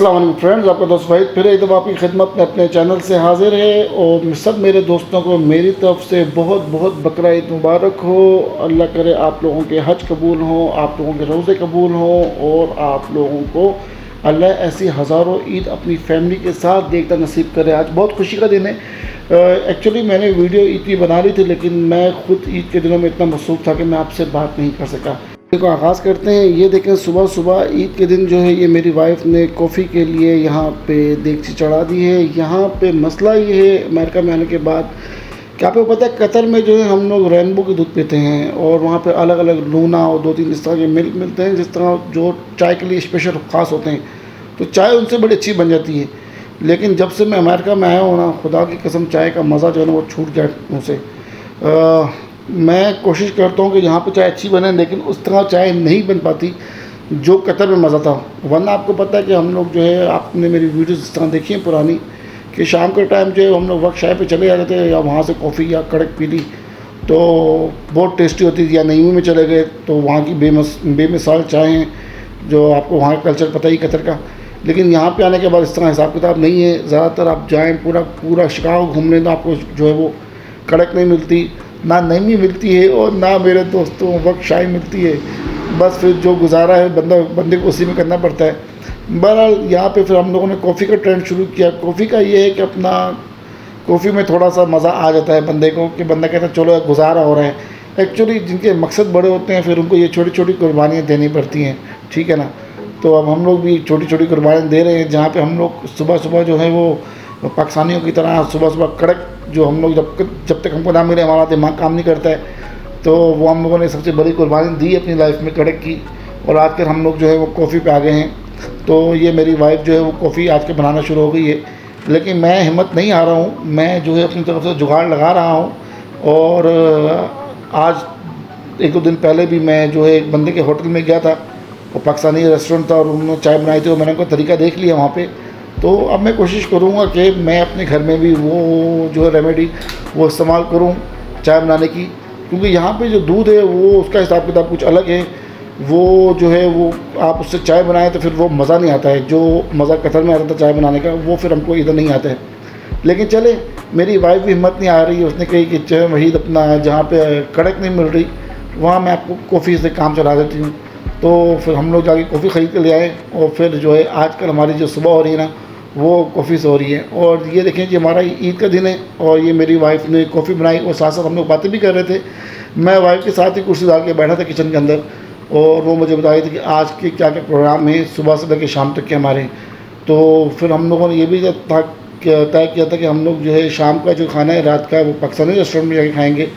अस्सलाम वालेकुम फ्रेंड्स, आपका दोस्त वाहिद फिर एक दफ़ा आपकी खिदमत में अपने चैनल से हाजिर है। और सब मेरे दोस्तों को मेरी तरफ से बहुत बहुत बकरा ईद मुबारक हो। अल्लाह करे आप लोगों के हज कबूल हों, आप लोगों के रोज़े कबूल हों और आप लोगों को अल्लाह ऐसी हज़ारों ईद अपनी फैमिली के साथ देखना नसीब करे। आज बहुत खुशी का दिन है। एक्चुअली मैंने वीडियो ईद की बना रही थी, लेकिन मैं ख़ुद ईद के दिनों में इतना मसरूफ़ था कि मैं आपसे बात नहीं कर सका। को आगाज़ करते हैं। ये देखें, सुबह सुबह ईद के दिन जो है ये मेरी वाइफ ने कॉफ़ी के लिए यहाँ पे देगची चढ़ा दी है। यहाँ पे मसला ये है अमेरिका में आने के बाद कि आपको पता है कतर में जो है हम लोग रेनबो के दूध पीते हैं और वहाँ पे अलग अलग लूना और 2-3 इस तरह के मिल्क मिलते हैं, जिस तरह जो चाय के लिए स्पेशल ख़ास होते हैं, तो चाय उनसे बड़ी अच्छी बन जाती है। लेकिन जब से मैं अमेरिका में आया हूँ ना, खुदा की कसम चाय का मज़ा जो है ना वो छूट गया मुझसे। मैं कोशिश करता हूँ कि यहाँ पे चाय अच्छी बने, लेकिन उस तरह चाय नहीं बन पाती जो कतर में मज़ा था। वरना आपको पता है कि हम लोग जो है, आपने मेरी वीडियोस इस तरह देखी हैं पुरानी, कि शाम के टाइम जो है हम लोग वक्त चाय पे चले जाते थे या वहाँ से कॉफ़ी या कड़क पी ली तो बहुत टेस्टी होती थी। या नईमी में चले गए तो वहाँ की बेमिसाल चाय हैं, जो आपको वहाँ का कल्चर पता ही कतर का। लेकिन यहाँ पे आने के बाद इस तरह हिसाब किताब नहीं है। ज़्यादातर आप जाएँ पूरा शिकागो घूम लें तो आपको जो है वो कड़क नहीं मिलती, ना नईमी मिलती है और ना मेरे दोस्तों वक्त चाय मिलती है। बस फिर जो गुजारा है बंदे को उसी में करना पड़ता है। बहरहाल यहाँ पे फिर हम लोगों ने कॉफ़ी का ट्रेंड शुरू किया। कॉफ़ी का ये है कि अपना कॉफ़ी में थोड़ा सा मज़ा आ जाता है बंदे को, कि बंदा कहता है चलो गुजारा हो रहा है। एक्चुअली जिनके मकसद बड़े होते हैं फिर उनको ये छोटी छोटी कुर्बानियाँ देनी पड़ती हैं, ठीक है ना। तो अब हम लोग भी छोटी छोटी कुर्बानियाँ दे रहे हैं, जहाँ पे हम लोग सुबह सुबह जो है वो पाकिस्तानियों की तरह सुबह सुबह कड़क, जो हम लोग जब तक हमको ना मिले हमारा दिमाग काम नहीं करता है, तो वो हम लोगों ने सबसे बड़ी कुर्बानी दी अपनी लाइफ में कड़क की। और आजकल हम लोग जो है वो कॉफ़ी पे आ गए हैं। तो ये मेरी वाइफ जो है वो कॉफ़ी आज के बनाना शुरू हो गई है, लेकिन मैं हिम्मत नहीं हारा हूँ। मैं जो है अपनी तरफ से जुगाड़ लगा रहा हूँ। और आज 1-2 दिन पहले भी मैं जो है एक बंदे के होटल में गया था, वो पाकिस्तानी रेस्टोरेंट था और उन्होंने चाय बनाई थी और मैंने उनका तरीका देख लिया वहाँ पे। तो अब मैं कोशिश करूँगा कि मैं अपने घर में भी वो जो है रेमेडी वो इस्तेमाल करूँ चाय बनाने की, क्योंकि यहाँ पे जो दूध है वो उसका हिसाब किताब कुछ अलग है। वो जो है वो आप उससे चाय बनाएं तो फिर वो मज़ा नहीं आता है, जो मज़ा कतर में आता था चाय बनाने का वो फिर हमको इधर नहीं आता है। लेकिन चले, मेरी वाइफ भी हिम्मत नहीं आ रही है। उसने कही कि चाहे वही अपना जहाँ पे कड़क नहीं मिल रही वहाँ मैं आपको कॉफ़ी से काम चला देती हूँ। तो फिर हम लोग जाके कॉफ़ी ख़रीद के ले आए और फिर जो है आजकल हमारी जो सुबह हो रही है ना वो कॉफ़ी से हो रही है। और ये देखें कि हमारा ईद का दिन है और ये मेरी वाइफ ने कॉफ़ी बनाई और साथ साथ हम लोग बातें भी कर रहे थे। मैं वाइफ के साथ ही कुर्सी डाल के बैठा था किचन के अंदर, और वो मुझे बता रही थी कि आज के क्या क्या प्रोग्राम है सुबह से लेकर शाम तक के हमारे। तो फिर हम लोगों ने ये भी तय किया था कि हम लोग जो है शाम का जो खाना है रात का वो पाकिस्तानी रेस्टोरेंट में जाके खाएँगे,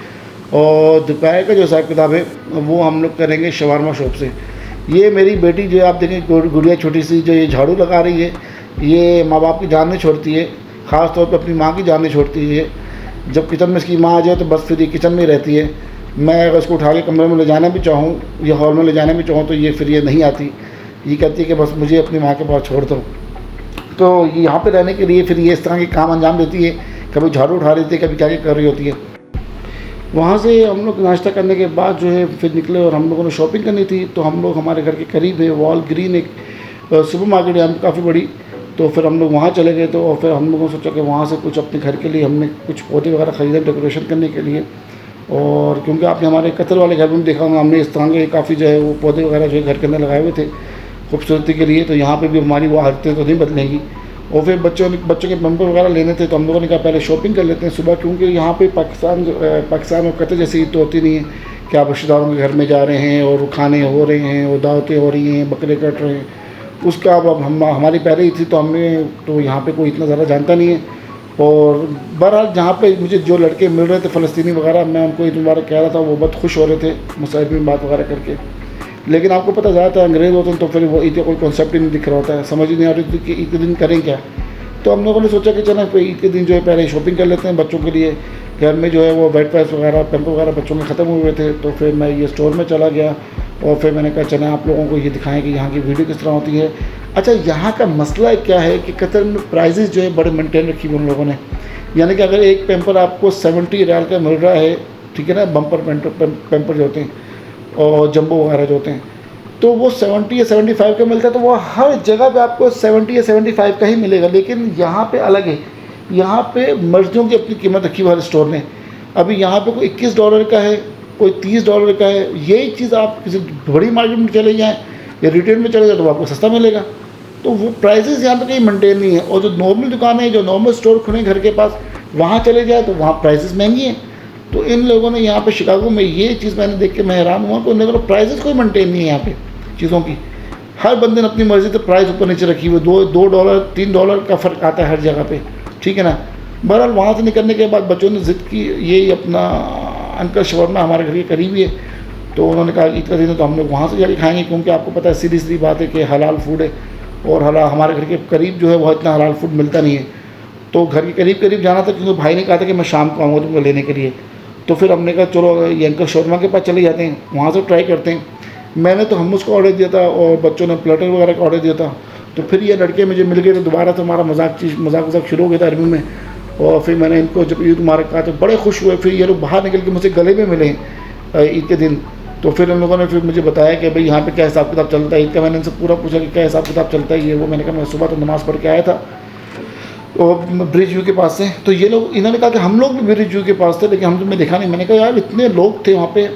और दोपहर का जो हिसाब किताब है वो हम लोग करेंगे शवारमा शॉप से। ये मेरी बेटी जो है आप देखें गुड़िया छोटी सी जो ये झाड़ू लगा रही है, ये माँ बाप की जान नहीं छोड़ती है, ख़ास तौर पे अपनी माँ की जान नहीं छोड़ती है। जब किचन में इसकी माँ आ जाए तो बस फिर ये किचन में रहती है। मैं अगर इसको उठा के कमरे में ले जाना भी चाहूँ या हॉल में ले जाना भी चाहूँ तो ये फिर ये नहीं आती। ये कहती है कि बस मुझे अपनी माँ के पास छोड़ दो। तो यहाँ पे रहने के लिए फिर ये इस तरह के काम अंजाम देती है, कभी झाड़ू उठा रही थी, कभी क्या क्या कर रही होती है। वहाँ से हम लोग नाश्ता करने के बाद जो है फिर निकले और हम लोगों ने शॉपिंग करनी थी। तो हम लोग हमारे घर के करीब है वॉल ग्रीन एक सुपर मार्केट है काफ़ी बड़ी, तो फिर हम लोग वहाँ चले गए। तो और फिर हम लोगों ने सोचा कि वहाँ से कुछ अपने घर के लिए हमने कुछ पौधे वगैरह ख़रीदे डेकोरेशन करने के लिए। और क्योंकि आपने हमारे कतर वाले घर में देखा होगा, हमने इस तरह के काफ़ी जो है वो पौधे वगैरह जो है घर के अंदर लगाए हुए थे खूबसूरती के लिए। तो यहाँ पे भी हमारी वो आदतें तो नहीं बदलेंगी। और फिर बच्चों के पैम्पर वगैरह लेने थे, तो हम लोगों ने कहा पहले शॉपिंग कर लेते हैं सुबह, क्योंकि यहाँ पे पाकिस्तान और कतर जैसी ईद तो होती नहीं है कि आप रिश्तेदारों के घर में जा रहे हैं और खाने हो रहे हैं और दावतें हो रही हैं, बकरे कट रहे हैं। उसका अब हमारी पहले ही थी तो हमें तो यहाँ पे कोई इतना ज़्यादा जानता नहीं है। और बहरहाल जहाँ पे मुझे जो लड़के मिल रहे थे फ़लस्तीनी वगैरह, मैं उनको ईद मुबारक कह रहा था, वो बहुत खुश हो रहे थे मुसाहिब में बात वगैरह करके। लेकिन आपको पता ज़्यादातर अंग्रेज़ होते हैं तो फिर वो ईद का कोई कॉन्सेप्ट ही नहीं दिख रहा होता है, समझ ही नहीं आ रही थी कि ईद के दिन करें क्या। तो हम लोगों ने सोचा कि चलो ईद के दिन जो है पहले शॉपिंग कर लेते हैं बच्चों के लिए। घर में जो है वो बेड पैस वगैरह पैम्पर वगैरह बच्चों के ख़त्म हुए थे, तो फिर मैं ये स्टोर में चला गया और फिर मैंने कहा चलें आप लोगों को ये दिखाएं कि यहाँ की वीडियो किस तरह होती है। अच्छा, यहाँ का मसला क्या है कि कतर में प्राइजेज़ जो है बड़े मेंटेन रखी हुई उन लोगों ने। यानी कि अगर एक पैम्पर आपको 70 रियाल का मिल रहा है, ठीक है ना, बम्पर पैम्पर जो होते हैं और जंबो वगैरह जो होते हैं, तो वो 70 या 75 का मिलता है, तो वो हर जगह पे आपको 70 या 75 का ही मिलेगा। लेकिन यहाँ पे अलग है, यहाँ पे मर्जियों की अपनी कीमत रखी हुई हर स्टोर ने। अभी यहाँ पे कोई $21 का है, कोई $30 का है। यही चीज़ आप किसी बड़ी मार्केट में चले जाएँ या रिटेल में चले जाए तो आपको सस्ता मिलेगा। तो वो प्राइसेस यहाँ पे कहीं मेंटेन नहीं है। और जो नॉर्मल दुकानें हैं, जो नॉर्मल स्टोर खुले घर के पास, वहाँ चले जाए तो वहाँ प्राइसेस महंगी हैं। तो इन लोगों ने यहाँ पे शिकागो में ये चीज़ मैंने देख के मैं हैरान हुआ कि उन लोगों ने प्राइसेस कोई मेंटेन नहीं है यहाँ पे चीज़ों की। हर बंदे ने अपनी मर्ज़ी से प्राइस ऊपर नीचे रखी हुई, $2 $3 का फ़र्क आता है हर जगह पे, ठीक है ना। बहरहाल वहाँ से निकलने के बाद बच्चों ने ज़िद की, यही अपना अंकल शवरमा हमारे घर के करीब ही है, तो उन्होंने कहा ईद का दिन है तो हम लोग वहाँ से जाके खाएँगे, क्योंकि आपको पता है सीधी सीधी बात है कि हलाल फूड है और हमारे घर के करीब जो है वो इतना हलाल फूड मिलता नहीं है। तो घर के करीब करीब जाना था, क्योंकि भाई ने कहा था कि मैं शाम को आऊँगा तुमको लेने के लिए। तो फिर हमने कहा चलो ये अंकल शौरमा के पास चले जाते हैं, वहाँ से ट्राई करते हैं। मैंने तो हमूस का ऑर्डर दिया था और बच्चों ने प्लेटर वगैरह का ऑर्डर दिया था। तो फिर ये लड़के मुझे मिल गए, तो दोबारा तो हमारा मजाक शुरू हो गया था अरबी में। और फिर मैंने इनको जब ईद मुबारक कहा तो बड़े खुश हुए। फिर ये लोग बाहर निकल के मुझसे गले में मिले ईद के दिन। तो फिर उन लोगों ने फिर मुझे बताया कि भाई यहाँ पे क्या हिसाब किताब चलता है ईद का। मैंने इनसे पूरा पूछा कि क्या हिसाब किताब चलता है ये वो। मैंने कहा मैं सुबह तो नमाज़ पढ़ के आया था और ब्रिज व्यू के पास से। तो ये लोग, इन्होंने कहा कि हम लोग भी ब्रिज व्यू के पास थे, लेकिन हम तो मैं देखा नहीं। मैंने कहा यार इतने लोग थे वहाँ पे,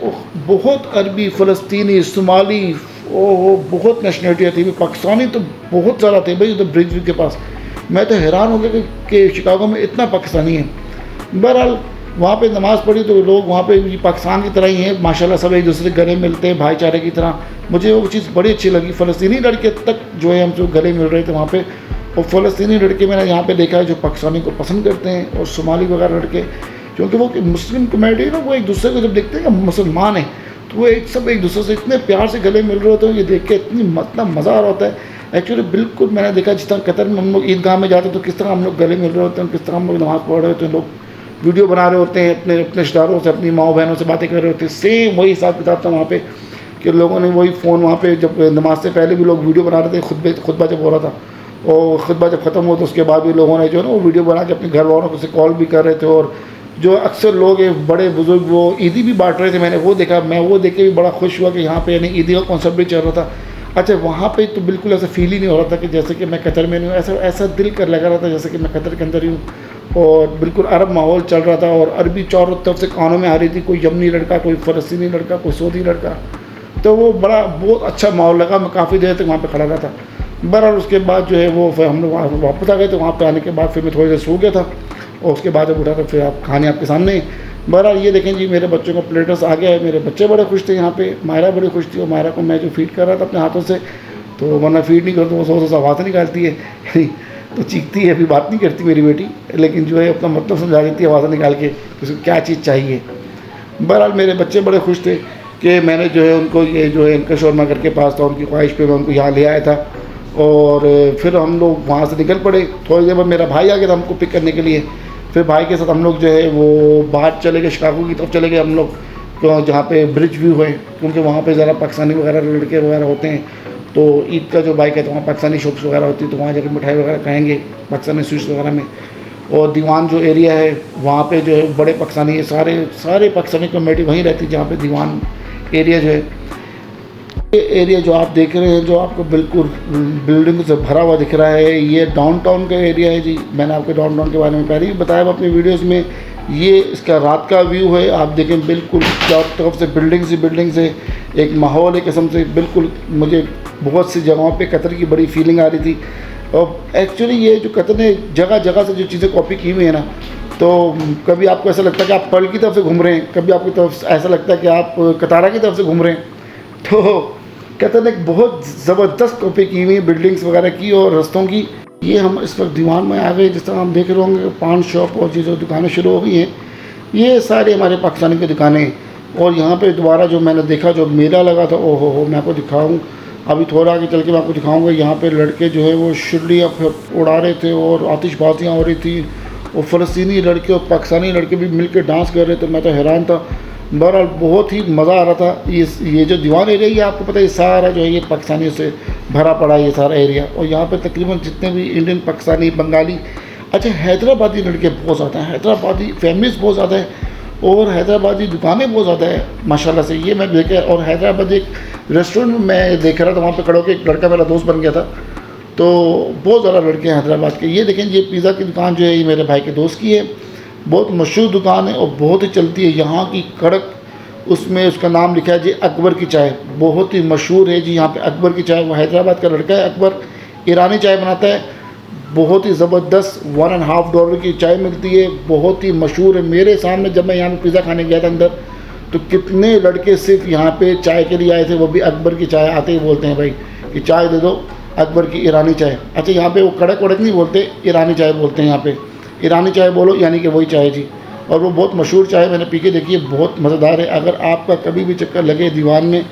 बहुत अरबी, फ़लस्तीनी, सोमाली, बहुत नेशनलिटियाँ थी, पाकिस्तानी तो बहुत ज़्यादा थे भाई उधर ब्रिज व्यू के पास। मैं तो हैरान हो गया कि शिकागो में इतना पाकिस्तानी है। बहरहाल वहाँ पे नमाज़ पढ़ी तो लोग वहाँ पे पाकिस्तान की तरह ही हैं माशाल्लाह, सब एक दूसरे के गले मिलते हैं भाईचारे की तरह। मुझे वो चीज़ बड़ी अच्छी लगी। फ़लस्तीनी लड़के तक जो है हमसे गले मिल रहे थे वहाँ पे। और फ़लस्तीनी लड़के मैंने यहाँ पे देखा है जो पाकिस्तानी को पसंद करते हैं, और सोमाली वगैरह लड़के, क्योंकि वो मुस्लिम कम्युनिटी ना, वो एक दूसरे को जब देखते हैं कि मुसलमान हैं तो वो सब एक दूसरे से इतने प्यार से गले मिल रहे होते हैं। ये देख के इतना मज़ा आ रहा होता है एक्चुअली। बिल्कुल मैंने देखा जिस तरह कतर में हम लोग ईदगाह में जाते हैं तो किस तरह हम लोग गले मिल रहे होते हैं, किस तरह हम लोग नमाज़ पढ़ रहे होते हैं, लोग वीडियो बना रहे होते हैं, अपने रिश्तेदारों से, अपनी माँ बहनों से बातें कर रहे होते हैं। सेम वही हिसाब किताब था वहाँ पे कि लोगों ने वही फ़ोन वहाँ पे, जब नमाज से पहले भी लोग वीडियो बना रहे थे, खुतबा जब हो रहा था, और खुतबा जब ख़त्म हुआ तो उसके बाद भी लोगों ने जो है ना वो वीडियो बना के अपने घर वालों से कॉल भी कर रहे थे। और जो अक्सर लोग बड़े बुजुर्ग वो ईदी भी बांट रहे थे, मैंने वो देखा। मैं वो देख के भी बड़ा खुश हुआ कि यहाँ पे यानी ईदी का कॉन्सेप्ट भी चल रहा था। अच्छा, वहाँ पे तो बिल्कुल ऐसा फील ही नहीं हो रहा था कि जैसे कि मैं कतर में नहीं हूँ। ऐसा दिल कर लगा रहा था जैसे कि मैं कतर के अंदर ही हूँ, और बिल्कुल अरब माहौल चल रहा था। और अरबी चारों तरफ से कानों में आ रही थी, कोई यमनी लड़का, कोई फ़लस्तीनी लड़का, कोई सऊदी लड़का। तो वो बहुत अच्छा माहौल लगा। मैं काफ़ी देर तक वहाँ पे खड़ा रहा था। बहरहाल उसके बाद जो है वो फिर हम लोग वापस आ गए। तो वहाँ पे आने के बाद फिर मैं थोड़ी देर सो गया था, और उसके बाद जब उठा तो फिर आप कहानी आपके सामने ही। बहरहाल ये देखें जी, मेरे बच्चों का प्लेटर्स आ गया है। मेरे बच्चे बड़े खुश थे यहाँ पे, मायरा बड़ी खुश थी। और मायरा को मैं जो फीड कर रहा था अपने हाथों से, तो वरना फीड नहीं करता वो सौ आवाज़ निकालती है तो चीखती है, अभी बात नहीं करती मेरी बेटी, लेकिन जो है अपना मतलब समझा देती है आवाज़ निकाल के उसको क्या चीज़ चाहिए। बहरहाल मेरे बच्चे बड़े खुश थे कि मैंने जो है उनको ये जो है इनका शौरमा घर के पास था, उनकी ख्वाहिश पे मैं उनको यहाँ ले आया था। और फिर हम लोग वहाँ से निकल पड़े। थोड़ी देर बाद मेरा भाई आ गया था हमको पिक करने के लिए। फिर भाई के साथ हम लोग जो है वो बाहर चले गए, शिकागो की तरफ चले गए हम लोग, तो जहाँ पे ब्रिज व्यू है, क्योंकि वहाँ पे ज़रा पाकिस्तानी वगैरह लड़के वगैरह होते हैं। तो ईद का जो बाइक है तो वहाँ पाकिस्तानी शॉप्स वगैरह होती है, तो वहाँ जाकर मिठाई वगैरह खाएँगे पाकिस्तानी स्वीट्स वगैरह में। और दीवान जो एरिया है वहाँ पे जो है बड़े पाकिस्तानी है, सारे पाकिस्तानी कम्युनिटी वहीं रहती है, जहाँ पे दीवान एरिया जो है। ये एरिया जो आप देख रहे हैं, जो आपको बिल्कुल बिल्डिंग से भरा हुआ दिख रहा है, ये डाउनटाउन का एरिया है जी। मैंने आपको डाउनटाउन के बारे में पहले ही बताया अपनी वीडियोस में। ये इसका रात का व्यू है, आप देखें बिल्कुल चारों तरफ से बिल्डिंग्स है, एक माहौल एक किस्म से। बिल्कुल मुझे बहुत सी जगहों पे कतर की बड़ी फीलिंग आ रही थी। और एक्चुअली ये जो कतर ने जगह जगह से जो चीज़ें कॉपी की हुई है ना, तो कभी आपको ऐसा लगता है कि आप पर्ल की तरफ से घूम रहे हैं, कभी आपकी तरफ ऐसा लगता है कि आप कतारा की तरफ से घूम रहे हैं। तो कतर ने एक बहुत ज़बरदस्त कॉपी की हुई है बिल्डिंग्स वगैरह की और रस्तों की। ये हम इस वक्त दीवान में आ गए। जिस तरह हम देख रहे होंगे पान शॉप और जो दुकानें शुरू हो गई हैं, ये सारे हमारे पाकिस्तानी की दुकानें हैं। और यहाँ पे दोबारा जो मैंने देखा, जो मेला लगा था, ओहो हो, मैं आपको दिखाऊँ, अभी थोड़ा आगे चल के मैं आपको दिखाऊँगा। यहाँ पे लड़के जो है वो शुरलियाँ उड़ा रहे थे और आतिशबाजियाँ हो रही थी, और फ़लस्तीनी लड़के और पाकिस्तानी लड़के भी मिल के डांस कर रहे थे। मैं तो हैरान था। बहरहाल बहुत ही मज़ा आ रहा था। ये जो दीवान एरिया ये आपको पता है, सारा जो है ये पाकिस्तानियों से भरा पड़ा है ये सारा एरिया। और यहाँ पे तकरीबन जितने भी इंडियन, पाकिस्तानी, बंगाली, अच्छा हैदराबादी लड़के बहुत ज़्यादा हैं, हैदराबादी फैमिलीज़ बहुत ज़्यादा है, और हैदराबादी दुकानें बहुत ज़्यादा है माशाल्लाह से। ये मैं देखा। और हैदराबाद एक रेस्टोरेंट में मैं देख रहा था, वहाँ पे खड़ा होकर एक लड़का मेरा दोस्त बन गया था। तो बहुत ज़्यादा लड़के हैं हैदराबाद के। ये देखें, ये पिज़्ज़ा की दुकान जो है ये मेरे भाई के दोस्त की है, बहुत मशहूर दुकान है और बहुत ही चलती है यहाँ की, कड़क। उसमें उसका नाम लिखा है जी अकबर की चाय, बहुत ही मशहूर है जी यहाँ पे अकबर की चाय। वो हैदराबाद का लड़का है अकबर, ईरानी चाय बनाता है, बहुत ही ज़बरदस्त $1.5 की चाय मिलती है, बहुत ही मशहूर है। मेरे सामने जब मैं यहाँ पे पिज़्ज़ा खाने गया था अंदर, तो कितने लड़के सिर्फ यहाँ पे चाय के लिए आए थे, वो भी अकबर की चाय। आते ही बोलते हैं भाई कि चाय दे दो अकबर की ईरानी चाय। अच्छा, यहाँ पे वो कड़क वड़क नहीं बोलते, ईरानी चाय बोलते हैं यहाँ पे। ईरानी चाय बोलो यानी कि वही चाय जी। और वो बहुत मशहूर चाय, मैंने पी के देखी है, बहुत मज़ेदार है। अगर आपका कभी भी चक्कर लगे दीवान में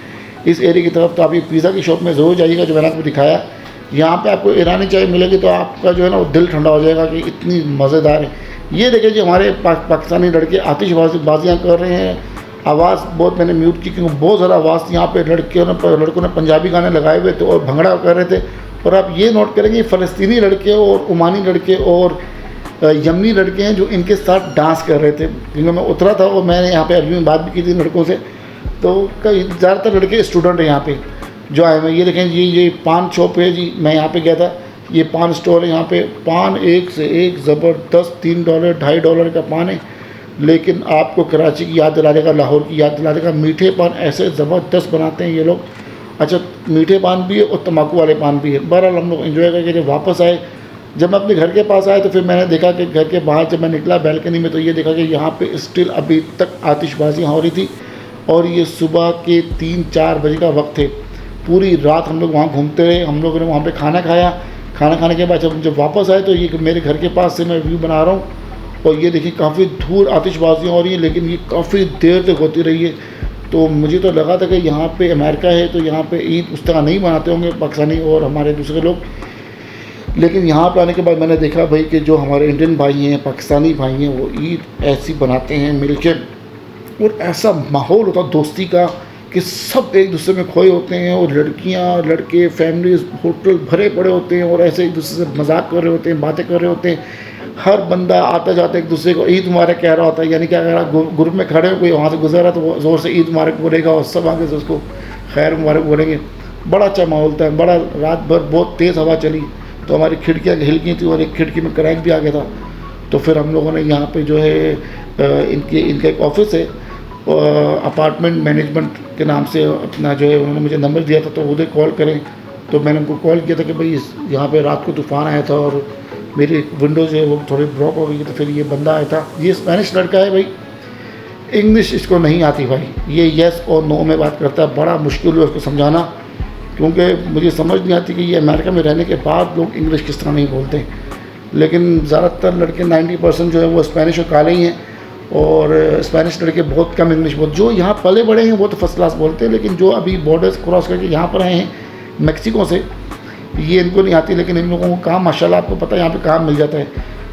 इस एरिया की तरफ, तो आप ये पिज़्ज़ा की शॉप में ज़रूर जाइएगा जो मैंने आपको दिखाया। यहाँ पे आपको ईरानी चाय मिलेगी तो आपका जो है ना वो दिल ठंडा हो जाएगा कि इतनी मज़ेदार है। ये देखिए जी, हमारे पाकिस्तानी लड़के आतिशबाजियाँ कर रहे हैं। आवाज़ बहुत मैंने म्यूट की क्योंकि बहुत ज़्यादा आवाज़ यहाँ पे लड़कों ने पंजाबी गाने लगाए हुए थे और भंगड़ा कर रहे थे। और आप ये नोट करेंगे, फ़लस्तीनी लड़के और ओमानी लड़के और यमनी लड़के हैं जो इनके साथ डांस कर रहे थे। क्योंकि मैं उतरा था और मैंने यहाँ पे अरबी में बात भी की थी लड़कों से, तो ज़्यादातर लड़के स्टूडेंट हैं यहाँ पे जो आए हुए। ये देखें, ये पान शॉप है जी, मैं यहाँ पे गया था, ये पान स्टोर है। यहाँ पे पान एक से एक ज़बरदस्त, $3 $2.5 का पान है। लेकिन आपको कराची की याद दिला देगा, लाहौर की याद दिला देगा। मीठे पान ऐसे ज़बरदस्त बनाते हैं ये लोग। अच्छा, मीठे पान भी है और तम्बाकू वाले पान भी है। बहरहाल हम लोग एंजॉय करके जब वापस आए, जब मैं अपने घर के पास आया, तो फिर मैंने देखा कि घर के बाहर जब मैं निकला बैल्कनी में, तो ये देखा कि यहाँ पे स्टिल अभी तक आतिशबाजियाँ हो रही थी। और ये सुबह के 3-4 बजे का वक्त है। पूरी रात हम लोग वहाँ घूमते रहे। हम लोगों ने वहाँ पे खाना खाया। खाना खाने के बाद जब वापस आए, तो ये मेरे घर के पास से मैं व्यू बना रहा हूँ और ये देखिए काफ़ी दूर आतिशबाजियाँ हो रही हैं, लेकिन ये काफ़ी देर तक होती रही है। तो मुझे तो लगा था कि यहाँ पे अमेरिका है तो यहाँ पे ईद उस तरह नहीं मनाते होंगे पाकिस्तानी और हमारे दूसरे लोग। लेकिन यहाँ पर आने के बाद मैंने देखा भाई कि जो हमारे इंडियन भाई हैं, पाकिस्तानी भाई हैं, वो ईद ऐसी बनाते हैं मिलकर, और ऐसा माहौल होता दोस्ती का कि सब एक दूसरे में खोए होते हैं। और लड़कियाँ लड़के फैमिलीज होटल भरे पड़े होते हैं और ऐसे एक दूसरे से मजाक कर रहे होते हैं, बातें कर रहे होते हैं। हर बंदा आता जाता एक दूसरे को ईद मुबारक कह रहा होता है। यानी क्या कह रहा, ग्रुप में खड़े हो, कोई वहाँ से गुजर रहा तो वो ज़ोर से ईद मुबारक बोलेगा और सब आगे से उसको खैर मुबारक बोलेंगे। बड़ा अच्छा माहौल था। बड़ा रात भर बहुत तेज़ हवा चली तो हमारी खिड़कियाँ हिल गई थी और एक खिड़की में क्रैक भी आ गया था। तो फिर हम लोगों ने यहाँ पे जो है इनका एक ऑफिस है, अपार्टमेंट मैनेजमेंट के नाम से अपना जो है उन्होंने मुझे नंबर दिया था, तो उधर कॉल करें। तो मैंने उनको कॉल किया था कि भाई यहाँ पे रात को तूफ़ान आया था और मेरी विंडो जो है वो थोड़ी ब्लॉक हो गई। तो फिर ये बंदा आया था, ये स्पेनिश लड़का है भाई, इंग्लिश इसको नहीं आती भाई, ये येस और नो में बात करता है। बड़ा मुश्किल हुआ उसको समझाना, क्योंकि मुझे समझ नहीं आती कि ये अमेरिका में रहने के बाद लोग इंग्लिश किस तरह नहीं बोलते। लेकिन ज़्यादातर लड़के 90% जो है वो स्पेनिश और काले ही हैं, और स्पेनिश लड़के बहुत कम इंग्लिश बोलते। जो यहाँ पले बड़े हैं वो तो फर्स्ट क्लास बोलते हैं, लेकिन जो अभी बॉर्डर्स क्रॉस करके यहाँ पर आए हैं मैक्सिको से, ये इनको नहीं आती। लेकिन इन लोगों को काम माशाल्लाह, आपको पता है यहाँ पे काम मिल जाता है।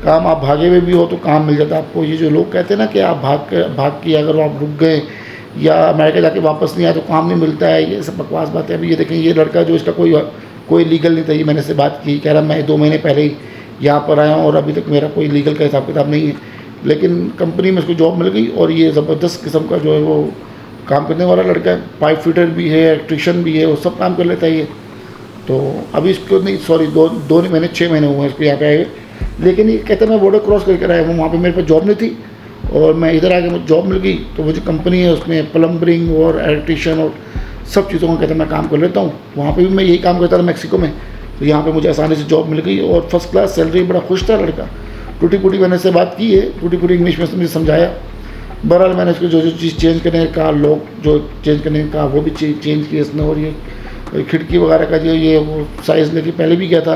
काम आप भागे हुए भी हो तो काम मिल जाता है आपको। ये जो लोग कहते हैं ना कि आप भाग के अगर आप रुक गए या अमेरिका जाके वापस नहीं आए तो काम नहीं मिलता है, ये सब बकवास बात है। अभी ये देखें, ये लड़का जो इसका कोई लीगल नहीं था, ये मैंने से बात की, कह रहा मैं 2 महीने पहले ही यहाँ पर आया हूँ और अभी तक मेरा कोई लीगल का हिसाब किताब नहीं है। लेकिन कंपनी में उसको जॉब मिल गई और ये ज़बरदस्त किस्म का जो है वो काम करने वाला लड़का है। पाइप फिटर भी है, इलेक्ट्रिशियन भी है, वो सब काम कर लेता है ये। तो अभी इसको नहीं, सॉरी, 2 महीने 6 महीने हुए हैं इसको यहाँ पे आए हुए। लेकिन ये कहते हैं मैं बॉर्डर क्रॉस करके आया हूँ, वहाँ पे मेरे पास जॉब नहीं थी और मैं इधर आके मुझे जॉब मिल गई। तो वो जो कंपनी है उसमें प्लम्बरिंग और इलेक्ट्रिशियन और सब चीज़ों का कहते हैं मैं काम कर लेता हूँ। वहाँ पे भी मैं यही काम करता था मैक्सिको में, तो यहाँ पे मुझे आसानी से जॉब मिल गई और फर्स्ट क्लास सैलरी। बड़ा खुश था लड़का। टूटी फूटी मैंने से बात की है, टूटी फूटी इंग्लिश में मुझे समझाया। बहरहाल मैंने उसको जो चीज़ चेंज करने का, लोग जो चेंज करने का, वो भी चेंज किए इसने। और ये खिड़की वगैरह का जो ये वो साइज़ लेके पहले भी गया था,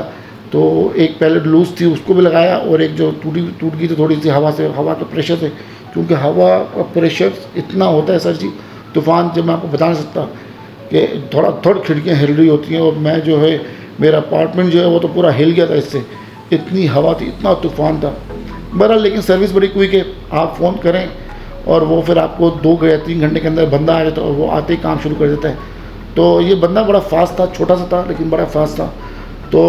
तो एक पहले लूज़ थी उसको भी लगाया और एक जो टूट गई तो थोड़ी सी हवा के प्रेशर से, क्योंकि हवा का प्रेशर इतना होता है सर जी, तूफ़ान जब मैं आपको बता नहीं सकता कि थोड़ा खिड़कियाँ हिल रही होती हैं। और मैं जो है, मेरा अपार्टमेंट जो है वो तो पूरा हिल गया था इससे, इतनी हवा थी, इतना तूफ़ान था। बहरहाल लेकिन सर्विस बड़ी क्विक है, आप फ़ोन करें और वो फिर आपको 2 या 3 घंटे के अंदर बंदा आ जाता है और वो आते ही काम शुरू कर देता है। तो ये बंदा बड़ा फास्ट था, छोटा सा था लेकिन बड़ा फास्ट था। तो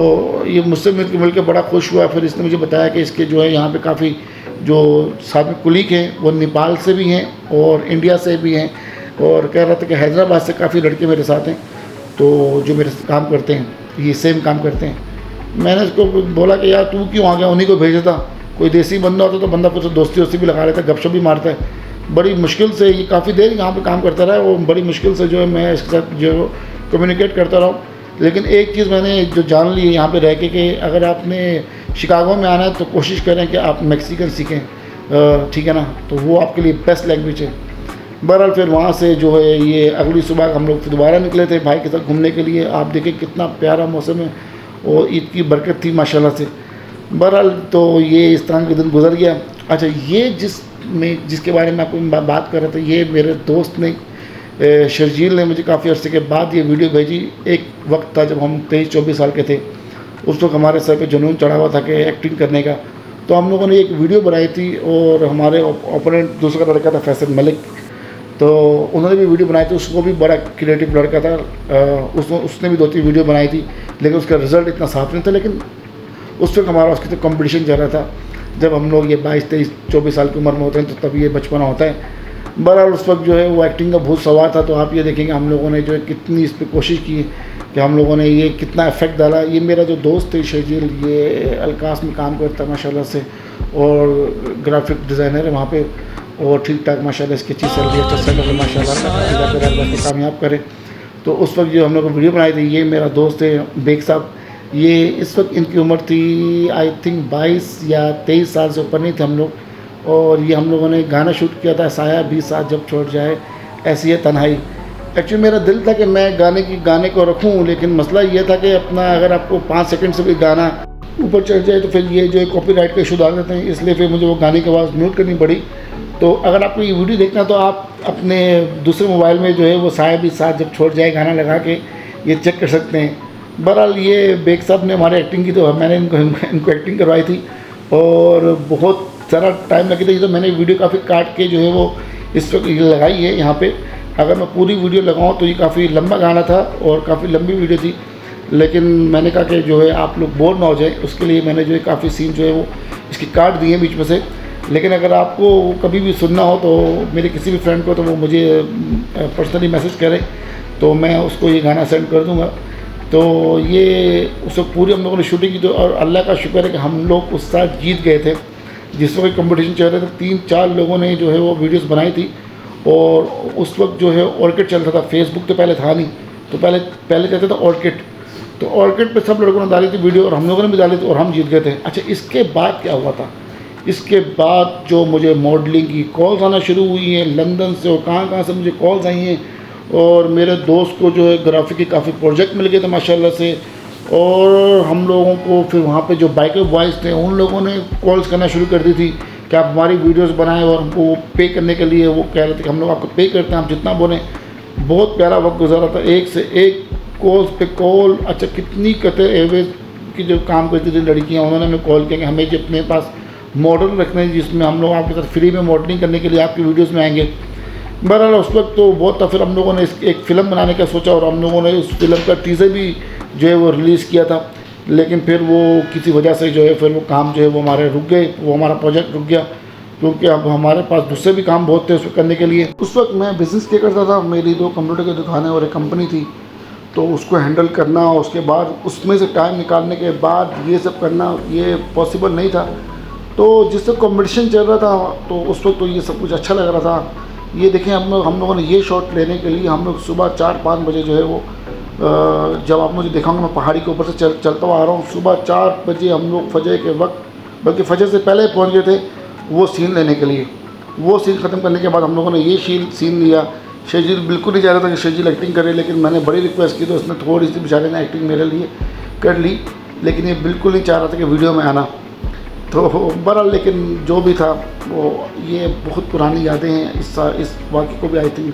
ये मुझसे मिल के बड़ा खुश हुआ। फिर इसने मुझे बताया कि इसके जो है यहाँ पे काफ़ी जो साथ में कुलीग हैं वो नेपाल से भी हैं और इंडिया से भी हैं, और कह रहा था कि हैदराबाद से काफ़ी लड़के मेरे साथ हैं, तो जो मेरे साथ काम करते हैं, ये सेम काम करते हैं। मैंने उसको बोला कि यार तू क्यों आ गया, उन्हीं को भेजा था, कोई देसी बंदा होता तो बंदा फिर दोस्ती वोस्ती भी लगा लेता, गपशप भी मारता है। बड़ी मुश्किल से ये काफ़ी देर यहाँ पे काम करता रहा, और बड़ी मुश्किल से जो है मैं इसके साथ जो कम्युनिकेट करता रहा हूँ। लेकिन एक चीज़ मैंने जो जान ली है यहाँ पे रह के कि अगर आपने शिकागो में आना है तो कोशिश करें कि आप मैक्सिकन सीखें, ठीक है ना, तो वो आपके लिए बेस्ट लैंग्वेज है। बहरहाल फिर वहाँ से जो है ये अगली सुबह हम लोग फिर दोबारा निकले थे भाई के साथ घूमने के लिए। आप देखें कितना प्यारा मौसम है और ईद की बरकत थी माशाल्लाह से। बहरहाल तो ये इस तरह के दिन गुजर गया। अच्छा, ये जिसके बारे में आपको बात कर रहा था, ये मेरे दोस्त ने शर्जील ने मुझे काफ़ी अर्से के बाद ये वीडियो भेजी। एक वक्त था जब हम 23-24 साल के थे, उस वक्त हमारे सर पे जुनून चढ़ा हुआ था कि एक्टिंग करने का, तो हम लोगों ने एक वीडियो बनाई थी और हमारे ओपोनेंट दूसरा लड़का था फैसल मलिक, तो उन्होंने भी वीडियो बनाई थी। उसको भी बड़ा क्रिएटिव लड़का था, उसने भी 2-3 वीडियो बनाई थी, लेकिन उसका रिज़ल्ट इतना साफ नहीं था। लेकिन उस वक्त हमारा उसकी तो कॉम्पिटिशन चल रहा था। जब हम लोग ये 22-23-24 साल की उम्र में होते हैं तो तब ये बचपना होता है। बहरहाल उस वक्त जो है वो एक्टिंग का बहुत सवाल था, तो आप ये देखेंगे हम लोगों ने जो है कितनी इस पर कोशिश की कि हम लोगों ने ये कितना इफेक्ट डाला। ये मेरा जो दोस्त है शर्जील, ये अलकास में काम करता है माशाल्लाह से, और ग्राफिक डिज़ाइनर है वहाँ पे, और ठीक ठाक माशाल्लाह इसकी अच्छी सैलरी, अच्छा सेटअप है माशाल्लाह, कामयाब करे। तो उस वक्त जो हम लोग वीडियो बनाई थी, ये मेरा दोस्त है बेग साहब, ये इस वक्त इनकी उम्र थी आई थिंक 22 या 23 साल से ऊपर नहीं थे हम लोग। और ये हम लोगों ने गाना शूट किया था, साया भी साथ जब छोड़ जाए, ऐसी है तन्हाई। एक्चुअली मेरा दिल था कि मैं गाने को रखूं, लेकिन मसला ये था कि अपना अगर आपको 5 सेकंड से भी गाना ऊपर चढ़ जाए तो फिर ये जो है कॉपीराइट का इशू डाल देते हैं, इसलिए फिर मुझे वो गाने की आवाज़ म्यूट करनी पड़ी। तो अगर आपको ये वीडियो देखना तो आप अपने दूसरे मोबाइल में जो है वो साया भी साथ जब छोड़ जाए गाना लगा के ये चेक कर सकते हैं। बहरहाल ये बेग साहब ने हमारे एक्टिंग की, तो मैंने इनको एक्टिंग करवाई थी और बहुत सारा टाइम लगी थी। तो मैंने वीडियो काफ़ी काट के जो है वो इस वक्त लगाई है यहाँ पे। अगर मैं पूरी वीडियो लगाऊँ तो ये काफ़ी लंबा गाना था और काफ़ी लंबी वीडियो थी, लेकिन मैंने कहा कि जो है आप लोग बोर ना हो जाए, उसके लिए मैंने जो है काफ़ी सीन जो है वो इसकी काट दिए बीच में से। लेकिन अगर आपको कभी भी सुनना हो तो मेरे किसी भी फ्रेंड को, तो वो मुझे पर्सनली मैसेज करे तो मैं उसको ये गाना सेंड कर दूँगा। तो ये उसको पूरी हम लोगों ने शूटिंग की, तो और अल्लाह का शुक्र है कि हम लोग उस साल जीत गए थे। जिस वक्त कंपटीशन चल रहा था 3-4 लोगों ने जो है वो वीडियोस बनाई थी, और उस वक्त जो है ऑर्किड चल रहा था। फेसबुक तो पहले था नहीं, तो पहले चलता था ऑर्किड, तो ऑर्किड पे सब लड़कों ने डाली थी वीडियो और हम लोगों ने भी डाली थी और हम जीत गए थे। अच्छा, इसके बाद क्या हुआ था? इसके बाद जो मुझे मॉडलिंग की कॉल्स आना शुरू हुई हैं लंदन से, और कहाँ से मुझे कॉल्स आई हैं, और मेरे दोस्त को जो है ग्राफिक के काफ़ी प्रोजेक्ट मिल गए थे माशाल्लाह से। और हम लोगों को फिर वहाँ पे जो बाइकर बॉयज़ थे उन लोगों ने कॉल्स करना शुरू कर दी थी कि आप हमारी वीडियोस बनाएं, और हमको पे करने के लिए वो कह रहे थे कि हम लोग आपको पे करते हैं, आप जितना बोलें। बहुत प्यारा वक्त गुजारा था, एक से एक कॉल्स पे कॉल। अच्छा, कितनी कतर एयरवेज की जो काम करती थी लड़कियाँ, उन्होंने हमें कॉल किया कि हमें जो अपने पास मॉडल रखने हैं जिसमें हम लोग आपके साथ फ्री में मॉडलिंग करने के लिए आपकी वीडियोज़ में आएँगे। बहरहाल उस वक्त तो बहुत था। फिर हम लोगों ने एक फ़िल्म बनाने का सोचा और हम लोगों ने उस फिल्म का टीज़र भी जो है वो रिलीज़ किया था, लेकिन फिर वो किसी वजह से जो है फिर वो काम जो है वो हमारे रुक गए, वो हमारा प्रोजेक्ट रुक गया, क्योंकि अब हमारे पास दूसरे भी काम बहुत थे उसको करने के लिए। उस वक्त मैं बिज़नेस किया करता था, मेरी 2 कंप्यूटर की दुकानें और एक कंपनी थी, तो उसको हैंडल करना और उसके बाद उसमें से टाइम निकालने के बाद ये सब करना ये पॉसिबल नहीं था। तो जिससे कॉम्पिटिशन चल रहा था तो उस वक्त तो ये सब कुछ अच्छा लग रहा था। ये देखें हम लोगों ने ये शॉट लेने के लिए हम लोग सुबह 4-5 बजे जो है वो जब आप मुझे देखाऊंगा मैं पहाड़ी के ऊपर से चलता हुआ आ रहा हूँ, सुबह 4 बजे हम लोग फजर के वक्त, बल्कि फजर से पहले पहुँच गए थे वो सीन लेने के लिए। वो सीन ख़त्म करने के बाद हम लोगों ने ये सीन लिया। शर्जील बिल्कुल नहीं चाह रहा था कि शर्जील एक्टिंग करे, लेकिन मैंने बड़ी रिक्वेस्ट की तो उसने थोड़ी सी बेचारे ने एक्टिंग मेरे लिए कर ली, लेकिन ये बिल्कुल नहीं चाह रहा था कि वीडियो में आना। तो बहरहाल लेकिन जो भी था वो ये बहुत पुरानी यादें हैं। इस वाक़े को भी आई थिंक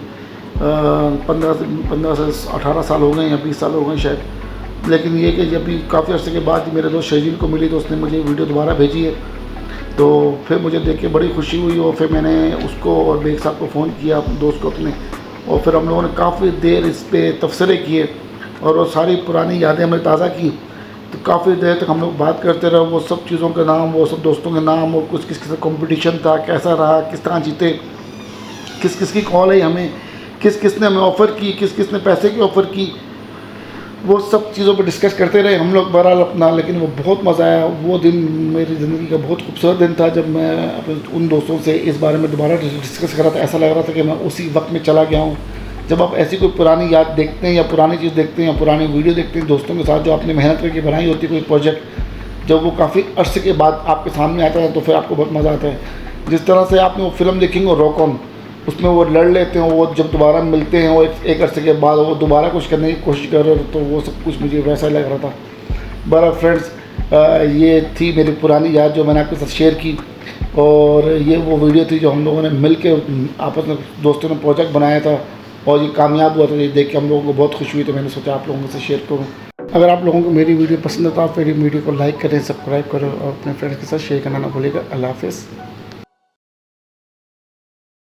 15 से 18 साल हो गए या 20 साल हो गए शायद। लेकिन ये कि जब भी काफ़ी अर्से के बाद मेरे दोस्त शर्जील को मिली तो उसने मुझे वीडियो दोबारा भेजी है, तो फिर मुझे देख के बड़ी खुशी हुई। और फिर मैंने उसको और बेग साहब को फ़ोन किया अपने दोस्त को अपने, और फिर हम लोगों ने काफ़ी देर इस पर तबसरे किए और वो सारी पुरानी यादें हमने ताज़ा की। तो काफ़ी देर तक हम लोग बात करते रहे, वो सब चीज़ों के नाम, वो सब दोस्तों के नाम, और कुछ किस किस कंपटीशन था, कैसा रहा, किस तरह जीते, किस किस की कॉल आई हमें, किस किस ने हमें ऑफ़र की, किस किस ने पैसे की ऑफ़र की, वो सब चीज़ों पर डिस्कस करते रहे हम लोग बहरहाल अपना। लेकिन वो बहुत मज़ा आया। वो दिन मेरी ज़िंदगी का बहुत खूबसूरत दिन था जब मैं अपने उन दोस्तों से इस बारे में दोबारा डिस्कस कर रहा था। ऐसा लग रहा था कि मैं उसी वक्त में चला गया हूँ। जब आप ऐसी कोई पुरानी याद देखते हैं या पुरानी चीज़ देखते हैं या पुरानी वीडियो देखते हैं दोस्तों के साथ, जो आपने मेहनत करके बनाई होती है कोई प्रोजेक्ट, जब वो काफ़ी अरसे के बाद आपके सामने आता है तो फिर आपको बहुत मज़ा आता है। जिस तरह से आपने वो फ़िल्म देखी हो रॉक ऑन, उसमें वो लड़ लेते हैं, वो जब दोबारा मिलते हैं वो एक अरसे के बाद वो दोबारा कुछ करने की कोशिश कर रहे हो, तो वो सब कुछ मुझे वैसा लग रहा था। बहरहाल फ्रेंड्स, ये थी मेरी पुरानी याद जो मैंने आपके साथ शेयर की। और ये वो वीडियो थी जो हम लोगों ने मिल के आपस में दोस्तों ने प्रोजेक्ट बनाया था और ये कामयाब हुआ था। ये देख के हम लोगों को बहुत खुशी हुई, तो मैंने सोचा आप लोगों से शेयर करूँ। अगर आप लोगों को मेरी वीडियो पसंद है तो आप मेरी वीडियो को लाइक करें, सब्सक्राइब करें और अपने फ्रेंड्स के साथ शेयर करना ना भूलिएगा। अल्लाह हाफ़िज़।